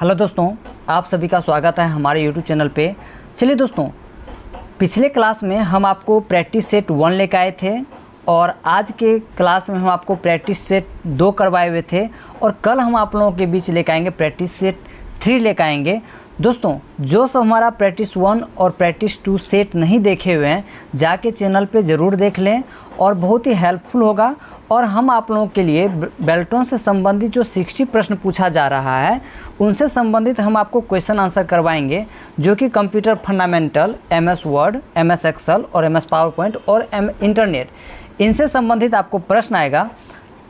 Hello दोस्तों, आप सभी का स्वागत है हमारे YouTube चैनल पे। चलिए दोस्तों, पिछले क्लास में हम आपको प्रैक्टिस सेट 1 लेकर आए थे और आज के क्लास में हम आपको प्रैक्टिस सेट 2 करवाए हुए थे और कल हम आप लोगों के बीच लेकर आएंगे प्रैक्टिस सेट 3 लेकर आएंगे। दोस्तों, जो सब हमारा प्रैक्टिस 1 और प्रैक्टिस 2 सेट नहीं देखे हुए हैं, जाके चैनल पे ज़रूर देख लें और बहुत ही हेल्पफुल होगा। और हम आप लोगों के लिए बेल्टों से संबंधित जो 60 प्रश्न पूछा जा रहा है, उनसे संबंधित हम आपको क्वेश्चन आंसर करवाएंगे, जो कि computer fundamental, MS Word, MS Excel और MS पावर पॉइंट और इंटरनेट, इनसे संबंधित आपको प्रश्न आएगा।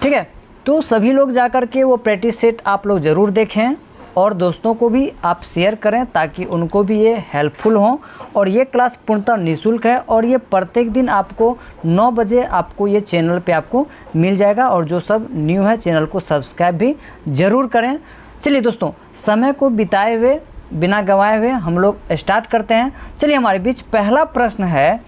ठीक है, तो सभी लोग जा कर के वो प्रैक्टिस सेट आप लोग ज़रूर देखें और दोस्तों को भी आप शेयर करें ताकि उनको भी ये हेल्पफुल हो। और ये क्लास पूर्णतः निःशुल्क है और ये प्रत्येक दिन आपको 9 बजे आपको ये चैनल पे आपको मिल जाएगा। और जो सब न्यू है, चैनल को सब्सक्राइब भी ज़रूर करें। चलिए दोस्तों, समय को बिताए हुए बिना गंवाए हुए हम लोग स्टार्ट करते हैं। चलिए, हमारे बीच पहला प्रश्न है,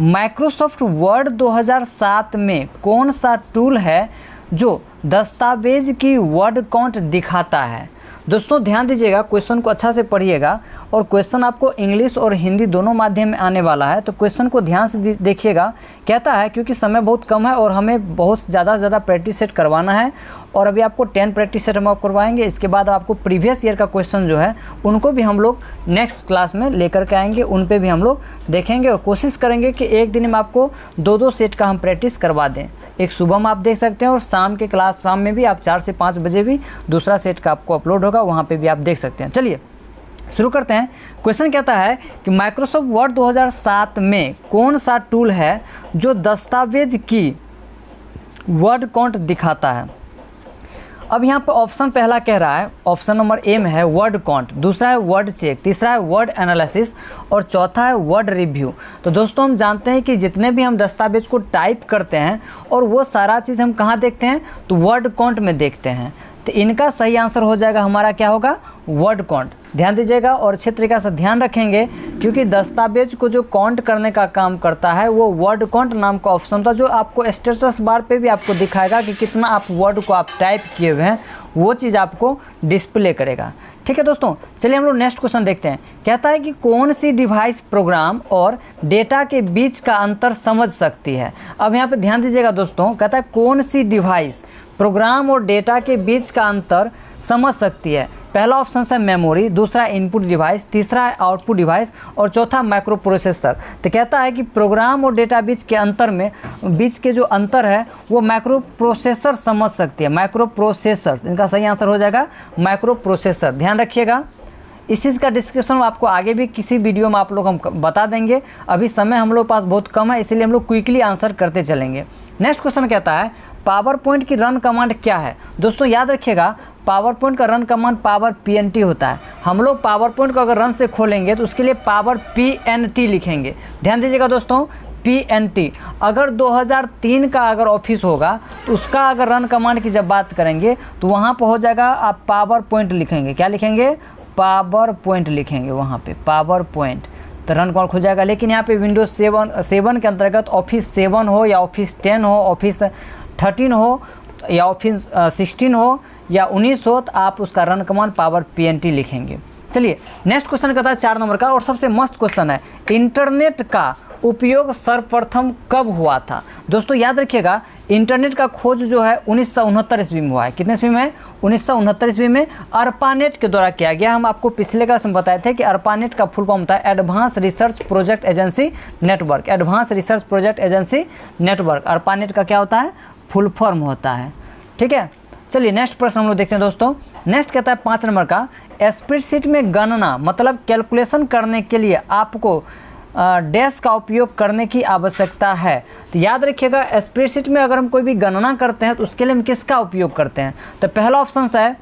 माइक्रोसॉफ्ट वर्ड 2007 में कौन सा टूल है जो दस्तावेज की वर्ड काउंट दिखाता है? दोस्तों ध्यान दीजिएगा, क्वेश्चन को अच्छा से पढ़िएगा और क्वेश्चन आपको इंग्लिश और हिंदी दोनों माध्यम में आने वाला है, तो क्वेश्चन को ध्यान से देखिएगा। कहता है, क्योंकि समय बहुत कम है और हमें बहुत ज़्यादा से ज़्यादा प्रैक्टिस सेट करवाना है और अभी आपको 10 प्रैक्टिस सेट हम आपको करवाएंगे। इसके बाद आपको प्रीवियस ईयर का क्वेश्चन जो है उनको भी हम लोग नेक्स्ट क्लास में लेकर के आएंगे, उन पर भी हम लोग देखेंगे और कोशिश करेंगे कि एक दिन में आपको 2-2 सेट का हम प्रैक्टिस करवा दें। एक सुबह में आप देख सकते हैं और शाम के क्लास शाम में भी आप 4 से 5 बजे भी दूसरा सेट का आपको अपलोड होगा, वहाँ पे भी आप देख सकते हैं। चलिए शुरू करते हैं। क्वेश्चन कहता है कि माइक्रोसॉफ्ट वर्ड 2007 में कौन सा टूल है जो दस्तावेज की वर्ड काउंट दिखाता है? अब यहाँ पर ऑप्शन पहला कह रहा है, ऑप्शन नंबर ए में है वर्ड काउंट, दूसरा है वर्ड चेक, तीसरा है वर्ड एनालिसिस और चौथा है वर्ड रिव्यू। तो दोस्तों, हम जानते हैं कि जितने भी हम दस्तावेज को टाइप करते हैं और वो सारा चीज़ हम कहाँ देखते हैं, तो वर्ड काउंट में देखते हैं। तो इनका सही आंसर हो जाएगा हमारा क्या होगा, वर्ड काउंट। ध्यान दीजिएगा और अच्छे तरीक़े से ध्यान रखेंगे, क्योंकि दस्तावेज को जो काउंट करने का काम करता है वो वर्ड काउंट नाम का ऑप्शन था, जो आपको स्टेटस बार पे भी आपको दिखाएगा कि कितना आप वर्ड को आप टाइप किए हुए हैं, वो चीज़ आपको डिस्प्ले करेगा। ठीक है दोस्तों, चलिए हम लोग नेक्स्ट क्वेश्चन देखते हैं। कहता है कि कौन सी डिवाइस प्रोग्राम और डेटा के बीच का अंतर समझ सकती है? अब यहाँ पे ध्यान दीजिएगा दोस्तों, कहता है कौन सी डिवाइस प्रोग्राम और डेटा के बीच का अंतर समझ सकती है? पहला ऑप्शन है मेमोरी, दूसरा इनपुट डिवाइस, तीसरा है आउटपुट डिवाइस और चौथा माइक्रो प्रोसेसर। तो कहता है कि प्रोग्राम और डेटा बीच के अंतर में बीच के जो अंतर है वो माइक्रो प्रोसेसर समझ सकती है, माइक्रो प्रोसेसर। इनका सही आंसर हो जाएगा माइक्रो प्रोसेसर। ध्यान रखिएगा, इस चीज़ का डिस्क्रिप्शन आपको आगे भी किसी वीडियो में आप लोग हम बता देंगे। अभी समय हम लोग पास बहुत कम है, इसीलिए हम लोग क्विकली आंसर करते चलेंगे। नेक्स्ट क्वेश्चन कहता है, पावर पॉइंट की रन कमांड क्या है? दोस्तों याद रखिएगा, पावर पॉइंट का रन कमांड पावर PNT होता है। हम लोग पावर पॉइंट को अगर रन से खोलेंगे तो उसके लिए पावर PNT लिखेंगे। ध्यान दीजिएगा दोस्तों, PNT। अगर 2003 का अगर ऑफिस होगा तो उसका अगर रन कमांड की जब बात करेंगे तो वहाँ पर हो जाएगा, आप पावर पॉइंट लिखेंगे। क्या लिखेंगे? पावर पॉइंट लिखेंगे वहाँ पे, पावर पॉइंट, तो रन कमांड हो जाएगा। लेकिन यहाँ पे विंडोज 7 के अंतर्गत ऑफिस 7 हो या ऑफिस 10 हो, ऑफिस 13 हो या ऑफिस 16 हो या 19 हो, तो आप उसका रन कमांड पावर PNT लिखेंगे। चलिए नेक्स्ट क्वेश्चन कहता है 4 नंबर का और सबसे मस्त क्वेश्चन है, इंटरनेट का उपयोग सर्वप्रथम कब हुआ था? दोस्तों याद रखिएगा, इंटरनेट का खोज जो है 1969 ईस्वी में हुआ है। कितने ईस्वी में? 1969 ईस्वी में ARPANET के द्वारा किया गया। हम आपको पिछले क्लास में बताए थे कि ARPANET का फुल फॉर्म होता है advance research project agency network. Advance research project agency network, ARPANET का क्या होता है, फुल फॉर्म होता है। ठीक है, चलिए नेक्स्ट प्रश्न हम लोग देखते हैं दोस्तों। नेक्स्ट कहता है 5 नंबर का, स्प्रेडशीट में गणना मतलब कैलकुलेशन करने के लिए आपको डैश का उपयोग करने की आवश्यकता है। तो याद रखिएगा, स्प्रेडशीट में अगर हम कोई भी गणना करते हैं तो उसके लिए हम किसका उपयोग करते हैं? तो पहला ऑप्शन है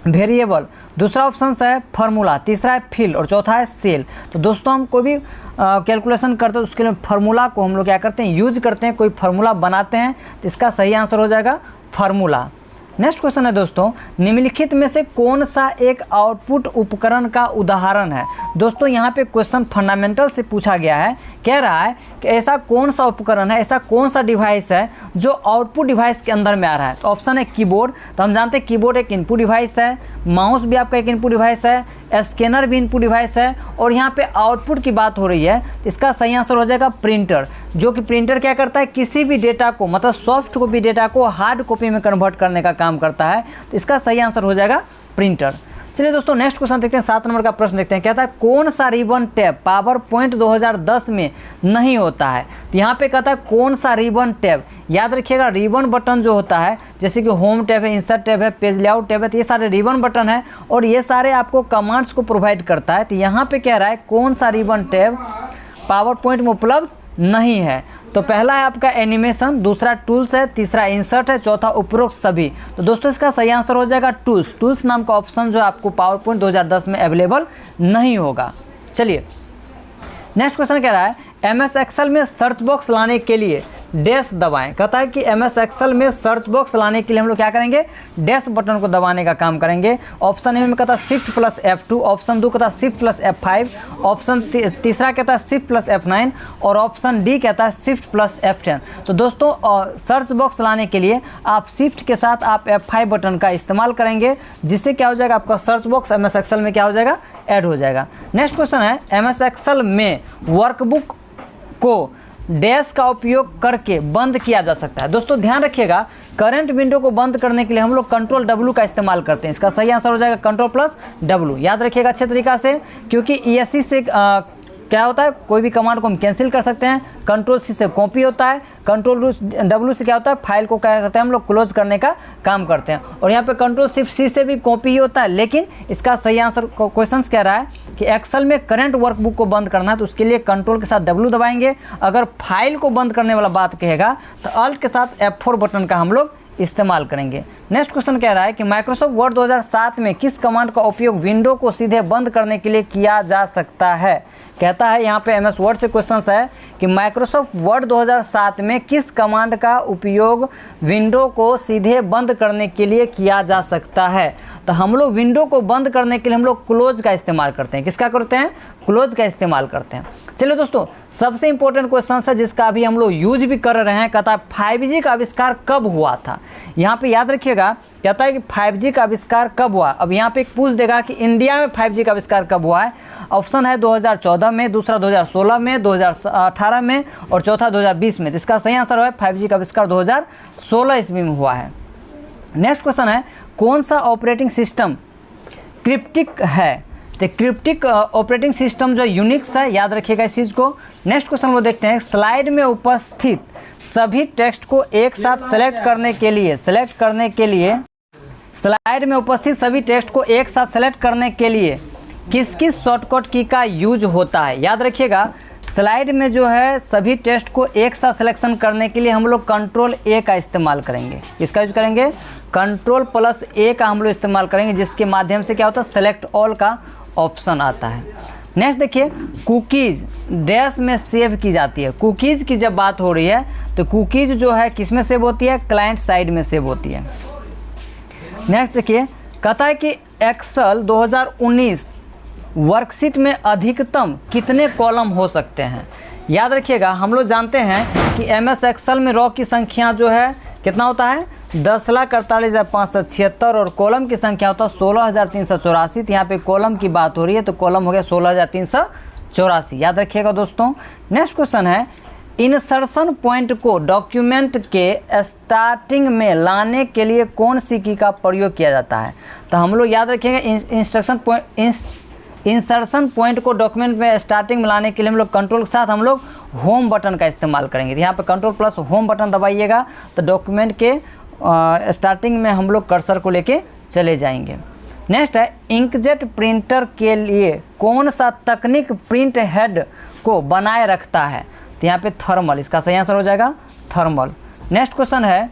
वेरिएबल, दूसरा ऑप्शन है फार्मूला, तीसरा है फील्ड और चौथा है सेल। तो दोस्तों, हम कोई भी कैलकुलेशन करते हैं तो उसके लिए फार्मूला को हम लोग क्या करते हैं, यूज करते हैं, कोई फार्मूला बनाते हैं। तो इसका सही आंसर हो जाएगा फार्मूला। नेक्स्ट क्वेश्चन है दोस्तों, निम्नलिखित में से कौन सा एक आउटपुट उपकरण का उदाहरण है। दोस्तों यहाँ पे क्वेश्चन फंडामेंटल से पूछा गया है, कह रहा है कि ऐसा कौन सा उपकरण है, ऐसा कौन सा डिवाइस है जो आउटपुट डिवाइस के अंदर में आ रहा है। तो ऑप्शन है कीबोर्ड, तो हम जानते हैं कीबोर्ड एक इनपुट डिवाइस है, माउस भी आपका एक इनपुट डिवाइस है, स्कैनर भी इनपुट डिवाइस है, और यहाँ पे आउटपुट की बात हो रही है तो इसका सही आंसर हो जाएगा प्रिंटर, जो कि प्रिंटर क्या करता है, किसी भी डेटा को मतलब सॉफ्ट कॉपी डेटा को हार्ड कॉपी में कन्वर्ट करने का काम करता है। तो इसका सही आंसर हो जाएगा प्रिंटर। चलिए दोस्तों नेक्स्ट क्वेश्चन देखते हैं, 7 नंबर का प्रश्न देखते हैं। कहता है कौन सा रिबन टैब पावर पॉइंट 2010 में नहीं होता है। तो यहाँ पे कहता है कौन सा रिबन टैब। याद रखिएगा रिबन बटन जो होता है, जैसे कि होम टैब है, इंसर्ट टैब है, पेज लेआउट टैब है, तो ये सारे रिबन बटन है और ये सारे आपको कमांड्स को प्रोवाइड करता है। तो यहाँ पे कह रहा है कौन सा रिबन टैब पावर पॉइंट में उपलब्ध नहीं है। तो पहला है आपका एनिमेशन, दूसरा टूल्स है, तीसरा इंसर्ट है, चौथा उपरोक्त सभी। तो दोस्तों इसका सही आंसर हो जाएगा टूल्स। टूल्स नाम का ऑप्शन जो आपको पावर पॉइंट 2010 में अवेलेबल नहीं होगा। चलिए नेक्स्ट क्वेश्चन कह रहा है MS एक्सेल में सर्च बॉक्स लाने के लिए डैश दबाएं। कहता है कि MS एक्सेल में सर्च बॉक्स लाने के लिए हम लोग क्या करेंगे, डैश बटन को दबाने का काम करेंगे। ऑप्शन ए में कहता है शिफ्ट प्लस F2, ऑप्शन 2 कहता है शिफ्ट प्लस F5, ऑप्शन तीसरा कहता है शिफ्ट प्लस F9 और ऑप्शन डी कहता है शिफ्ट प्लस F10। तो दोस्तों सर्च बॉक्स लाने के लिए आप शिफ्ट के साथ आप F5 बटन का इस्तेमाल करेंगे, जिससे क्या हो जाएगा, आपका सर्च बॉक्स MS एक्सेल में क्या हो जाएगा, ऐड हो जाएगा। नेक्स्ट क्वेश्चन है MS एक्सेल में वर्कबुक को डैश का उपयोग करके बंद किया जा सकता है। दोस्तों ध्यान रखिएगा करंट विंडो को बंद करने के लिए हम लोग कंट्रोल W का इस्तेमाल करते हैं। इसका सही आंसर हो जाएगा कंट्रोल प्लस W। याद रखिएगा अच्छे तरीका से, क्योंकि ESC से क्या होता है, कोई भी कमांड को हम कैंसिल कर सकते हैं। कंट्रोल C से कॉपी होता है, कंट्रोल W से क्या होता है, फाइल को क्या करते हैं हम लोग, क्लोज करने का काम करते हैं। और यहाँ पे कंट्रोल शिफ्ट C से भी कॉपी ही होता है, लेकिन इसका सही आंसर क्वेश्चन कह रहा है कि एक्सेल में करंट वर्कबुक को बंद करना है तो उसके लिए कंट्रोल के साथ W दबाएंगे। अगर फाइल को बंद करने वाला बात कहेगा तो अल्ट के साथ F4 बटन का हम लोग इस्तेमाल करेंगे। नेक्स्ट क्वेश्चन कह रहा है कि माइक्रोसॉफ्ट वर्ड 2007 में किस कमांड का उपयोग विंडो को सीधे बंद करने के लिए किया जा सकता है। कहता है यहाँ पे MS वर्ड से क्वेश्चन है कि माइक्रोसॉफ्ट वर्ड 2007 में किस कमांड का उपयोग विंडो को सीधे बंद करने के लिए किया जा सकता है। तो हम लोग विंडो को बंद करने के लिए हम लोग क्लोज का इस्तेमाल करते हैं। किसका करते हैं, क्लोज का इस्तेमाल करते हैं। चलिए दोस्तों सबसे इंपॉर्टेंट क्वेश्चन है जिसका अभी हम लोग यूज भी कर रहे हैं। कहता है 5G का आविष्कार कब हुआ था। यहाँ पे याद रखिएगा कहता है कि 5G का आविष्कार कब हुआ। अब यहाँ पे पूछ देगा कि इंडिया में 5G का आविष्कार कब हुआ है। ऑप्शन है 2014 में, दूसरा 2016 में, 2018 में और चौथा 2020 में। तो इसका सही आंसर है 5G का आविष्कार 2016 ईस्वी में हुआ है। नेक्स्ट क्वेश्चन है कौन सा ऑपरेटिंग सिस्टम क्रिप्टिक है। तो क्रिप्टिक ऑपरेटिंग सिस्टम जो यूनिक्स है, याद रखिएगा इस चीज़ को। नेक्स्ट क्वेश्चन वो देखते हैं, स्लाइड में उपस्थित सभी टेक्स्ट को एक साथ सेलेक्ट करने के लिए स्लाइड में उपस्थित सभी टेक्स्ट को एक साथ सेलेक्ट करने के लिए किस किस शॉर्टकट की का यूज होता है। याद रखिएगा स्लाइड में जो है सभी टेक्स्ट को एक साथ सिलेक्शन करने के लिए हम लोग कंट्रोल A का इस्तेमाल करेंगे। इसका यूज करेंगे कंट्रोल प्लस A का हम लोग इस्तेमाल करेंगे, जिसके माध्यम से क्या होता है, सेलेक्ट ऑल का ऑप्शन आता है। नेक्स्ट देखिए कुकीज़ डैश में सेव की जाती है। कुकीज़ की जब बात हो रही है तो कुकीज़ जो है किस में सेव होती है, क्लाइंट साइड में सेव होती है। नेक्स्ट देखिए कहता है कि एक्सेल 2019 वर्कशीट में अधिकतम कितने कॉलम हो सकते हैं। याद रखिएगा हम लोग जानते हैं कि MS एक्सेल में रॉ की संख्या जो है कितना होता है, 10,48,576 और कॉलम की संख्या होता है 16,384। यहाँ पे कॉलम की बात हो रही है तो कॉलम हो गया 16,384। याद रखिएगा दोस्तों। नेक्स्ट क्वेश्चन है इंसर्शन पॉइंट को डॉक्यूमेंट के स्टार्टिंग में लाने के लिए कौन सी की का प्रयोग किया जाता है। तो हम लोग याद रखेंगे इंसर्शन पॉइंट को डॉक्यूमेंट में स्टार्टिंग में लाने के लिए हम लोग कंट्रोल के साथ हम लोग होम बटन का इस्तेमाल करेंगे। यहाँ पे कंट्रोल प्लस होम बटन दबाइएगा तो डॉक्यूमेंट के स्टार्टिंग में हम लोग कर्सर को लेके चले जाएंगे। नेक्स्ट है इंकजेट प्रिंटर के लिए कौन सा तकनीक प्रिंट हेड को बनाए रखता है। तो यहाँ पे थर्मल, इसका सही आंसर हो जाएगा थर्मल। नेक्स्ट क्वेश्चन है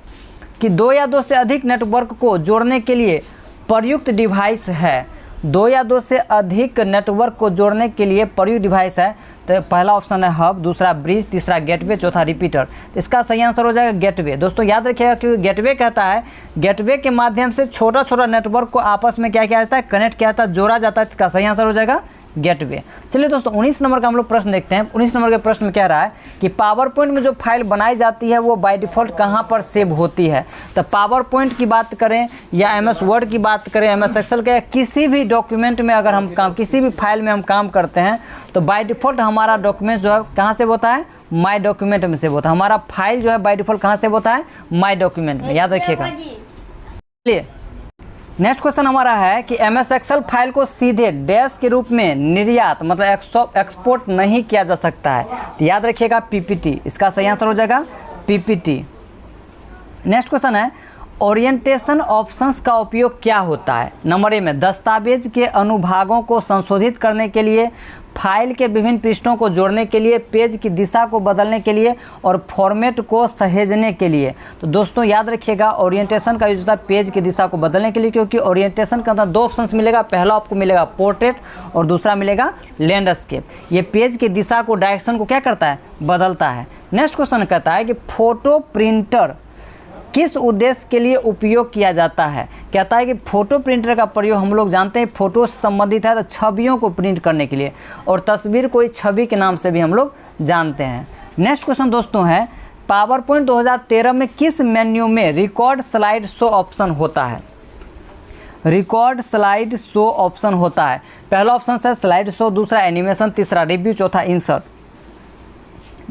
कि 2 या 2 से अधिक नेटवर्क को जोड़ने के लिए प्रयुक्त डिवाइस है। दो या दो से अधिक नेटवर्क को जोड़ने के लिए प्रयुक्त डिवाइस है। तो पहला ऑप्शन है हब, दूसरा ब्रिज, तीसरा गेटवे, चौथा रिपीटर। इसका सही आंसर हो जाएगा गेटवे। दोस्तों याद रखिएगा क्योंकि गेटवे कहता है गेटवे के माध्यम से छोटा छोटा नेटवर्क को आपस में क्या किया जाता है, कनेक्ट किया जाता है, जोड़ा जाता है। इसका सही आंसर हो जाएगा गेटवे। चलिए दोस्तों 19 नंबर का हम लोग प्रश्न देखते हैं। 19 नंबर के प्रश्न में कह रहा है कि पावर पॉइंट में जो फाइल बनाई जाती है वो बाय डिफ़ॉल्ट कहाँ पर सेव होती है। तो पावर पॉइंट की बात करें या MS वर्ड की बात करें, MS एक्सेल के, किसी भी डॉक्यूमेंट में अगर हम काम, किसी भी फाइल में हम काम करते हैं तो बाय डिफ़ॉल्ट हमारा डॉक्यूमेंट जो है कहाँ सेव होता है, माई डॉक्यूमेंट में सेव होता है। हमारा फाइल जो है बाय डिफ़ॉल्ट कहाँ सेव होता है, माई डॉक्यूमेंट में, याद रखिएगा। चलिए नेक्स्ट क्वेश्चन हमारा है कि MS एक्सेल फाइल को सीधे डैश के रूप में निर्यात मतलब एक्सपोर्ट नहीं किया जा सकता है। तो याद रखिएगा PPT, इसका सही आंसर हो जाएगा PPT। नेक्स्ट क्वेश्चन है ओरिएंटेशन ऑप्शंस का उपयोग क्या होता है। नंबर ए में दस्तावेज के अनुभागों को संशोधित करने के लिए, फाइल के विभिन्न पृष्ठों को जोड़ने के लिए, पेज की दिशा को बदलने के लिए और फॉर्मेट को सहेजने के लिए। तो दोस्तों याद रखिएगा ओरिएंटेशन का यूज होता है पेज की दिशा को बदलने के लिए, क्योंकि ओरिएंटेशन के अंदर दो ऑप्शंस मिलेगा। पहला आपको मिलेगा पोर्ट्रेट और दूसरा मिलेगा लैंडस्केप। ये पेज की दिशा को, डायरेक्शन को क्या करता है, बदलता है। नेक्स्ट क्वेश्चन कहता है कि फोटो प्रिंटर किस उद्देश्य के लिए उपयोग किया जाता है। कहता है कि फ़ोटो प्रिंटर का प्रयोग हम लोग जानते हैं फ़ोटो से संबंधित है तो छवियों को प्रिंट करने के लिए, और तस्वीर कोई छवि के नाम से भी हम लोग जानते हैं। नेक्स्ट क्वेश्चन दोस्तों है पावर पॉइंट 2013 में किस मेन्यू में रिकॉर्ड स्लाइड शो ऑप्शन होता है। रिकॉर्ड स्लाइड शो ऑप्शन होता है। पहला ऑप्शन है स्लाइड शो, दूसरा एनिमेशन, तीसरा रिव्यू, चौथा इंसर्ट।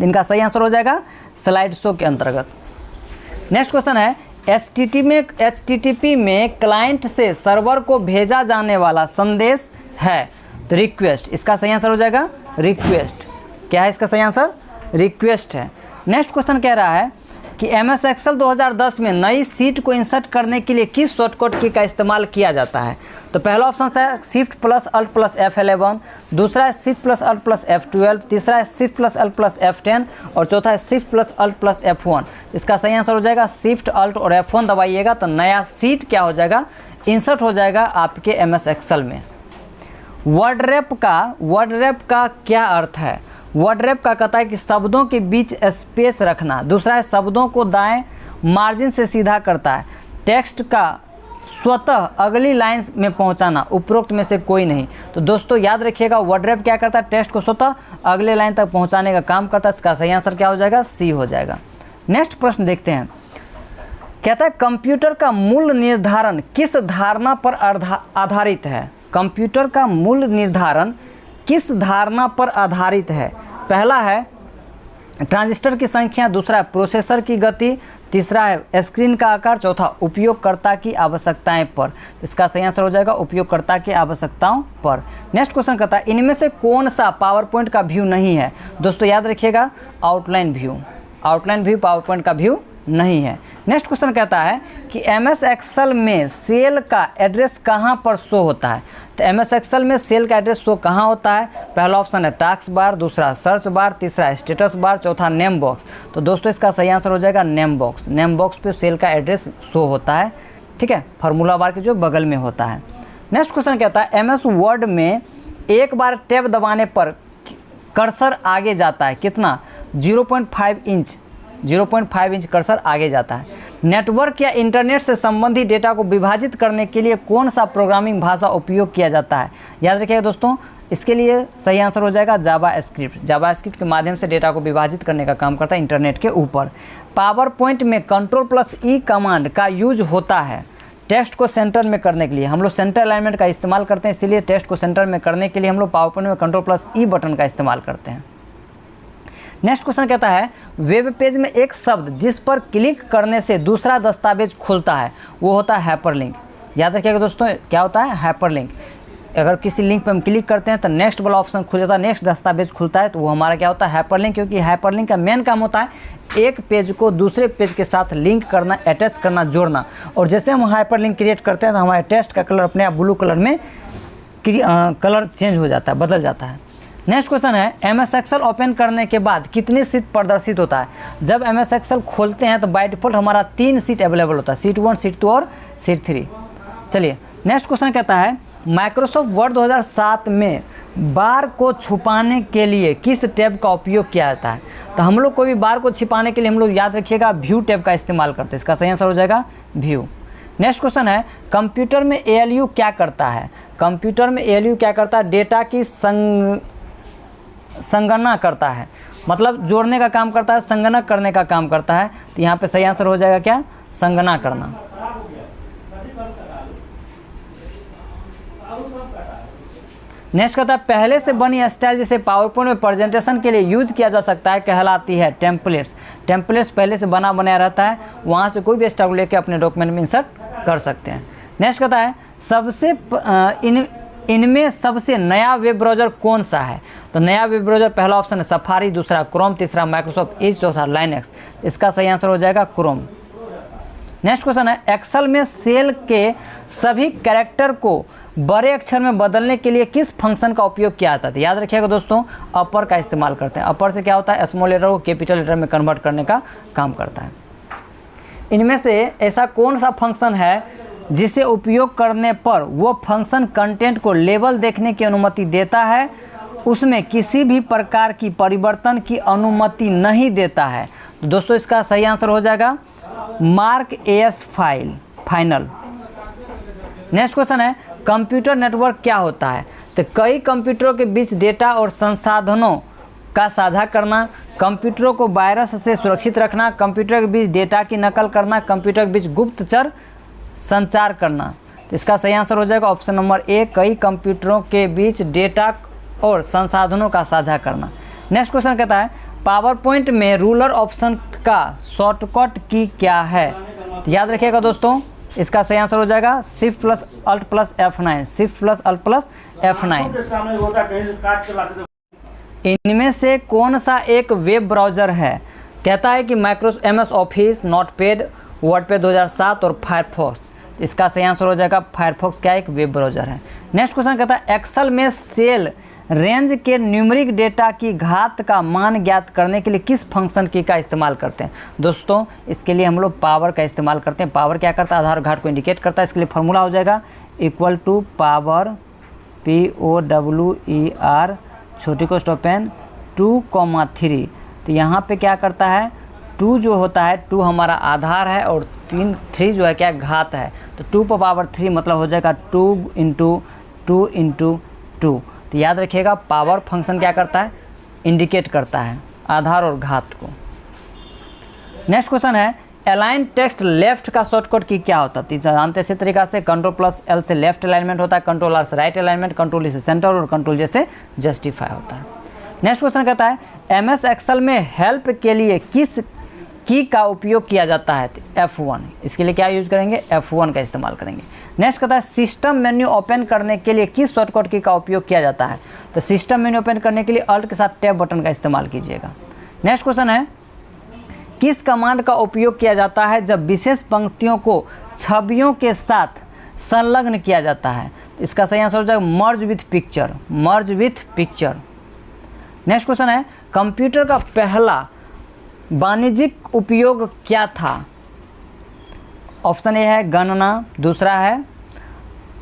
इनका सही आंसर हो जाएगा स्लाइड शो के अंतर्गत। नेक्स्ट क्वेश्चन है HTTP में क्लाइंट से सर्वर को भेजा जाने वाला संदेश है तो रिक्वेस्ट। इसका सही आंसर हो जाएगा रिक्वेस्ट। क्या है इसका सही आंसर, रिक्वेस्ट है। नेक्स्ट क्वेश्चन कह रहा है कि MS एक्सेल 2010 में नई सीट को इंसर्ट करने के लिए किस शॉर्टकट की का इस्तेमाल किया जाता है। तो पहला ऑप्शन है shift plus alt plus F11, दूसरा है shift plus alt plus F12, तीसरा है shift plus alt plus F10 और चौथा है shift plus alt plus F1। इसका सही आंसर हो जाएगा शिफ्ट अल्ट और F1 दबाइएगा तो नया सीट क्या हो जाएगा, इंसर्ट हो जाएगा आपके MS एक्सेल में। वर्ड रैप का क्या अर्थ है। वर्ड रैप का कहता है कि शब्दों के बीच स्पेस रखना, दूसरा है शब्दों को दाएं मार्जिन से सीधा करता है, टेक्स्ट का स्वतः अगली लाइन में पहुंचाना, उपरोक्त में से कोई नहीं। तो दोस्तों याद रखिएगा वर्ड रैप क्या करता है, टेक्स्ट को स्वतः अगले लाइन तक पहुंचाने का काम करता है। इसका सही आंसर क्या हो जाएगा, सी हो जाएगा। नेक्स्ट प्रश्न देखते हैं। कहता है कंप्यूटर का मूल निर्धारण किस धारणा पर आधारित है। कंप्यूटर का मूल निर्धारण किस धारणा पर आधारित है। पहला है ट्रांजिस्टर की संख्या, दूसरा है प्रोसेसर की गति, तीसरा है स्क्रीन का आकार, चौथा उपयोगकर्ता की आवश्यकताएं पर। इसका सही आंसर हो जाएगा उपयोगकर्ता की आवश्यकताओं पर। नेक्स्ट क्वेश्चन कहता है इनमें से कौन सा पावर पॉइंट का व्यू नहीं है। दोस्तों याद रखिएगा आउटलाइन व्यू पावर पॉइंट का व्यू नहीं है। नेक्स्ट क्वेश्चन कहता है कि MS एक्सेल में सेल का एड्रेस कहाँ पर शो होता है। तो MS एक्सेल में सेल का एड्रेस शो कहाँ होता है। पहला ऑप्शन है टास्क बार, दूसरा सर्च बार, तीसरा स्टेटस बार, चौथा नेम बॉक्स। तो दोस्तों इसका सही आंसर हो जाएगा नेम बॉक्स। नेम बॉक्स पे सेल का एड्रेस शो होता है, ठीक है, फार्मूला बार के जो बगल में होता है। नेक्स्ट क्वेश्चन कहता है MS वर्ड में एक बार टैब दबाने पर कर्सर आगे जाता है कितना, 0.5 इंच कर्सर आगे जाता है। नेटवर्क या इंटरनेट से संबंधित डेटा को विभाजित करने के लिए कौन सा प्रोग्रामिंग भाषा उपयोग किया जाता है। याद रखिएगा दोस्तों इसके लिए सही आंसर हो जाएगा जावास्क्रिप्ट के माध्यम से डेटा को विभाजित करने का काम करता है इंटरनेट के ऊपर। पावर पॉइंट में Ctrl+E कमांड का यूज होता है टेक्स्ट को सेंटर में करने के लिए। हम लोग सेंटर अलाइनमेंट का इस्तेमाल करते हैं, इसीलिए टेक्स्ट को सेंटर में करने के लिए हम लोग पावर पॉइंट में Ctrl+E बटन का इस्तेमाल करते हैं। नेक्स्ट क्वेश्चन कहता है वेब पेज में एक शब्द जिस पर क्लिक करने से दूसरा दस्तावेज खुलता है वो होता है हाइपरलिंक। याद रखिएगा दोस्तों क्या होता है हाइपरलिंक। अगर किसी लिंक पर हम क्लिक करते हैं तो नेक्स्ट वाला ऑप्शन खुल जाता है, नेक्स्ट दस्तावेज खुलता है, तो वो हमारा क्या होता है हाइपरलिंक। क्योंकि हाइपरलिंक का मेन काम होता है एक पेज को दूसरे पेज के साथ लिंक करना, अटैच करना, जोड़ना। और जैसे हम हाइपरलिंक क्रिएट करते हैं तो हमारे टेक्स्ट का कलर अपने आप ब्लू कलर में कलर चेंज हो जाता है, बदल जाता है। नेक्स्ट क्वेश्चन है MS एक्सेल ओपन करने के बाद कितनी सीट प्रदर्शित होता है। जब MS एक्सेल खोलते हैं तो बाय डिफ़ॉल्ट हमारा 3 सीट अवेलेबल होता है, सीट 1, सीट 2 और सीट 3। चलिए नेक्स्ट क्वेश्चन कहता है माइक्रोसॉफ्ट वर्ड 2007 में बार को छुपाने के लिए किस टैब का उपयोग किया जाता है? तो हम लोग कोई भी बार को छिपाने के लिए हम लोग याद रखिएगा व्यू टैब का इस्तेमाल करते हैं। इसका सही आंसर हो जाएगा व्यू। नेक्स्ट क्वेश्चन है, कंप्यूटर में ALU क्या करता है? कंप्यूटर में ALU क्या करता है? डेटा की संगणना करता है, मतलब जोड़ने का काम करता है, संगणक करने का काम करता है। तो यहाँ पे सही आंसर हो जाएगा क्या? संगणना करना। नेक्स्ट कहता है, पहले से बनी स्टाइल जिसे पावरपॉइंट में प्रेजेंटेशन के लिए यूज किया जा सकता है कहलाती है टेम्पलेट्स। टेम्पलेट्स पहले से बना बनाया रहता है, वहाँ से कोई भी स्टाइल लेके अपने डॉक्यूमेंट में इंसर्ट कर सकते हैं। नेक्स्ट कहता है, इनमें सबसे नया वेब ब्राउज़र कौन सा है? तो नया वेब ब्राउज़र पहला ऑप्शन है सफारी, दूसरा क्रोम, तीसरा माइक्रोसॉफ्ट एज, चौथा लाइनक्स। इसका सही आंसर हो जाएगा क्रोम। नेक्स्ट क्वेश्चन है, एक्सेल में सेल के सभी कैरेक्टर को बड़े अक्षर में बदलने के लिए किस फंक्शन का उपयोग किया जाता है? याद रखिएगा दोस्तों, अपर का इस्तेमाल करते हैं। अपर से क्या होता है? स्मॉल लेटर को कैपिटल लेटर में कन्वर्ट करने का काम करता है। इनमें से ऐसा कौन सा फंक्शन है जिसे उपयोग करने पर वो फंक्शन कंटेंट को लेबल देखने की अनुमति देता है, उसमें किसी भी प्रकार की परिवर्तन की अनुमति नहीं देता है? तो दोस्तों इसका सही आंसर हो जाएगा mark S final. Next question है, कंप्यूटर नेटवर्क क्या होता है? तो कई कंप्यूटरों के बीच डेटा और संसाधनों का साझा करना, कंप्यूटरों को वायरस से सुरक्षित रखना, कंप्यूटर के बीच डेटा की नकल करना, कंप्यूटर के बीच गुप्तचर संचार करना। तो इसका सही आंसर हो जाएगा ऑप्शन नंबर ए, कई कंप्यूटरों के बीच डेटा और संसाधनों का साझा करना। नेक्स्ट क्वेश्चन कहता है, पावर पॉइंट में रूलर ऑप्शन का शॉर्टकट की क्या है? तो याद रखिएगा दोस्तों, इसका सही आंसर हो जाएगा shift plus alt plus F9, shift plus alt plus F9। इनमें से कौन सा एक वेब ब्राउज़र है? कहता है कि Microsoft MS office, notepad, WordPad 2007 और फायरफॉक्स। इसका सही आंसर हो जाएगा फायरफॉक्स क्या एक वेब ब्राउज़र है। नेक्स्ट क्वेश्चन कहता है, एक्सेल में सेल रेंज के न्यूमेरिक डेटा की घात का मान ज्ञात करने के लिए किस फंक्शन की का इस्तेमाल करते हैं? दोस्तों इसके लिए हम लोग पावर का इस्तेमाल करते हैं। पावर क्या करता है? आधार घाट को इंडिकेट करता है। इसके लिए फॉर्मूला हो जाएगा इक्वल टू पावर POWER छोटी को स्टॉपेन 2,3। तो यहाँ पे क्या करता है? 2 जो होता है 2 हमारा आधार है और 3 जो है क्या घात है। तो 2 मतलब हो जाएगा 2 × 2 × 2। तो याद रखिएगा पावर फंक्शन क्या करता है? इंडिकेट करता है आधार और घात को। नेक्स्ट क्वेश्चन है, अलाइन टेक्स्ट लेफ्ट का शॉर्टकट की क्या होता है? जानते इसी तरीका से Ctrl+L से लेफ्ट अलाइनमेंट होता है, Ctrl+R से राइट अलाइनमेंट, Ctrl+E से सेंटर और Ctrl+J से जस्टिफाई होता है। नेक्स्ट क्वेश्चन कहता है, MS एक्सेल में हेल्प के लिए किस की का उपयोग किया जाता है? F1। इसके लिए क्या यूज करेंगे? F1 का इस्तेमाल करेंगे। नेक्स्ट कहता है, सिस्टम मेन्यू ओपन करने के लिए किस शॉर्टकट की का उपयोग किया जाता है? तो सिस्टम मेन्यू ओपन करने के लिए अल्ट के साथ टैब बटन का इस्तेमाल कीजिएगा। नेक्स्ट क्वेश्चन है, किस कमांड का उपयोग किया जाता है जब विशेष पंक्तियों को छवियों के साथ संलग्न किया जाता है? इसका सही आंसर हो जाएगा merge with picture, merge with picture. Next question है, कंप्यूटर का पहला वाणिज्यिक उपयोग क्या था? ऑप्शन ए है गणना, दूसरा है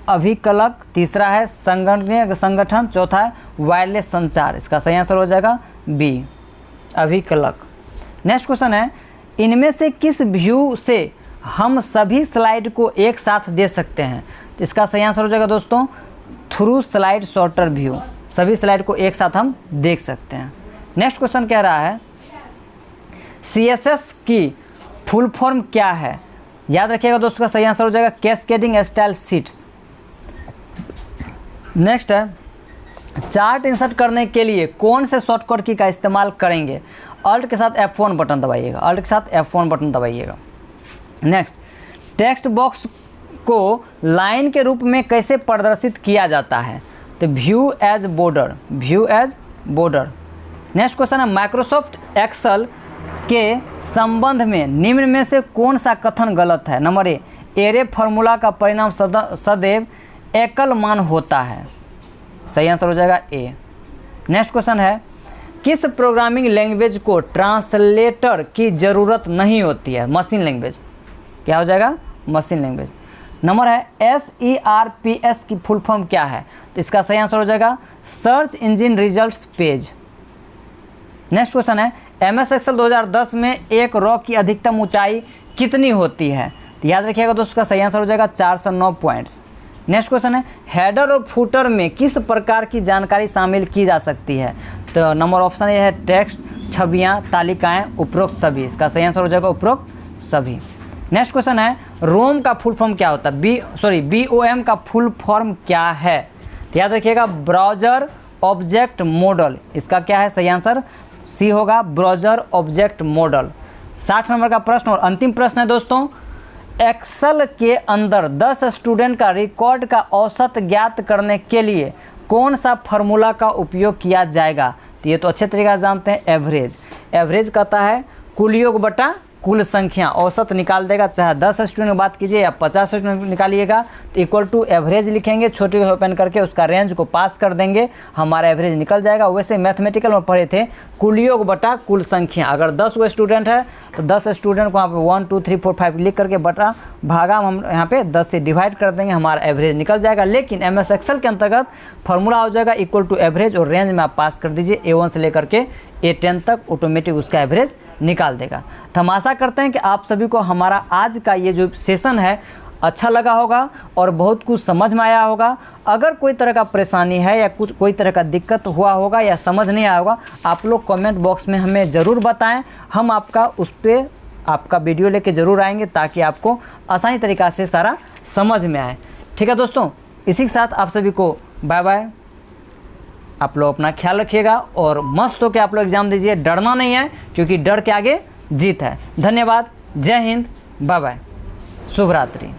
अभिकलक, तीसरा है संगणकीय संगठन, चौथा है वायरलेस संचार। इसका सही आंसर हो जाएगा बी, अभिकलक। नेक्स्ट क्वेश्चन है, इनमें से किस व्यू से हम सभी स्लाइड को एक साथ दे सकते हैं? तो इसका सही आंसर हो जाएगा दोस्तों थ्रू स्लाइड सॉर्टर व्यू, सभी स्लाइड को एक साथ हम देख सकते हैं। नेक्स्ट क्वेश्चन कह रहा है, CSS की फुल फॉर्म क्या है? याद रखिएगा दोस्तों, का सही आंसर हो जाएगा कैस्केडिंग स्टाइल शीट्स। नेक्स्ट है, चार्ट इंसर्ट करने के लिए कौन से शॉर्टकट की का इस्तेमाल करेंगे? अल्ट के साथ F1 बटन दबाइएगा, अल्ट के साथ F1 बटन दबाइएगा। नेक्स्ट, टेक्स्ट बॉक्स को लाइन के रूप में कैसे प्रदर्शित किया जाता है? तो view as border, view as border. Next question है, माइक्रोसॉफ्ट एक्सेल के संबंध में निम्न में से कौन सा कथन गलत है? नंबर ए, एरे फार्मूला का परिणाम सदैव एकल मान होता है। सही आंसर हो जाएगा ए। नेक्स्ट क्वेश्चन है, किस प्रोग्रामिंग लैंग्वेज को ट्रांसलेटर की ज़रूरत नहीं होती है? Machine language. क्या हो जाएगा? Machine language. नंबर है SERPS की फुल फॉर्म क्या है? तो इसका सही आंसर हो जाएगा search engine results page. Next question है MS एक्सेल 2010 में एक रॉ की अधिकतम ऊंचाई कितनी होती है? तो याद रखिएगा दोस्तों, इसका सही आंसर हो जाएगा 409 पॉइंट्स। नेक्स्ट क्वेश्चन है हेडर और फुटर में किस प्रकार की जानकारी शामिल की जा सकती है? तो नंबर ऑप्शन ये है टेक्स्ट, छवियाँ, तालिकाएं, उपरोक्त सभी। इसका सही आंसर हो जाएगा उपरोक्त सभी। नेक्स्ट क्वेश्चन है रोम का फुल फॉर्म क्या होता है? BOM का फुल फॉर्म क्या है? तो याद रखिएगा ब्राउज़र ऑब्जेक्ट मॉडल। इसका क्या है सही आंसर? सी होगा ब्राउज़र ऑब्जेक्ट मॉडल। 60 नंबर का प्रश्न और अंतिम प्रश्न है दोस्तों, एक्सेल के अंदर 10 स्टूडेंट का रिकॉर्ड का औसत ज्ञात करने के लिए कौन सा फार्मूला का उपयोग किया जाएगा? तो ये तो अच्छे तरीके से जानते हैं, एवरेज। एवरेज कहता है कुल योग बटा कुल संख्या, औसत निकाल देगा। चाहे 10 स्टूडेंट की बात कीजिए या 50 स्टूडेंट निकालिएगा तो इक्वल टू एवरेज लिखेंगे, छोटे ओपन करके उसका रेंज को पास कर देंगे, हमारा एवरेज निकल जाएगा। वैसे मैथमेटिकल में पढ़े थे कुल योग बटा कुल संख्या। अगर 10 वो स्टूडेंट है तो 10 स्टूडेंट को यहाँ पे 1 2 3 4 5 लिख करके बटा भागा हम यहाँ पे 10 से डिवाइड कर देंगे, हमारा एवरेज निकल जाएगा। लेकिन MS एक्सेल के अंतर्गत फार्मूला हो जाएगा इक्वल टू एवरेज और रेंज में आप पास कर दीजिए A1 से लेकर के A10 तक, ऑटोमेटिक उसका एवरेज निकाल देगा। तो हम आशा करते हैं कि आप सभी को हमारा आज का ये जो सेशन है अच्छा लगा होगा और बहुत कुछ समझ में आया होगा। अगर कोई तरह का परेशानी है या कोई तरह का दिक्कत हुआ होगा या समझ नहीं आया होगा, आप लोग कमेंट बॉक्स में हमें ज़रूर बताएं, हम आपका उस पर आपका वीडियो लेके ज़रूर आएंगे ताकि आपको आसानी तरीक़ा से सारा समझ में आए। ठीक है दोस्तों, इसी के साथ आप सभी को बाय बाय। आप लोग अपना ख्याल रखिएगा और मस्त होकर आप लोग एग्ज़ाम दीजिए, डरना नहीं है क्योंकि डर के आगे जीत है। धन्यवाद, जय हिंद, बाय बाय, शुभ रात्रि।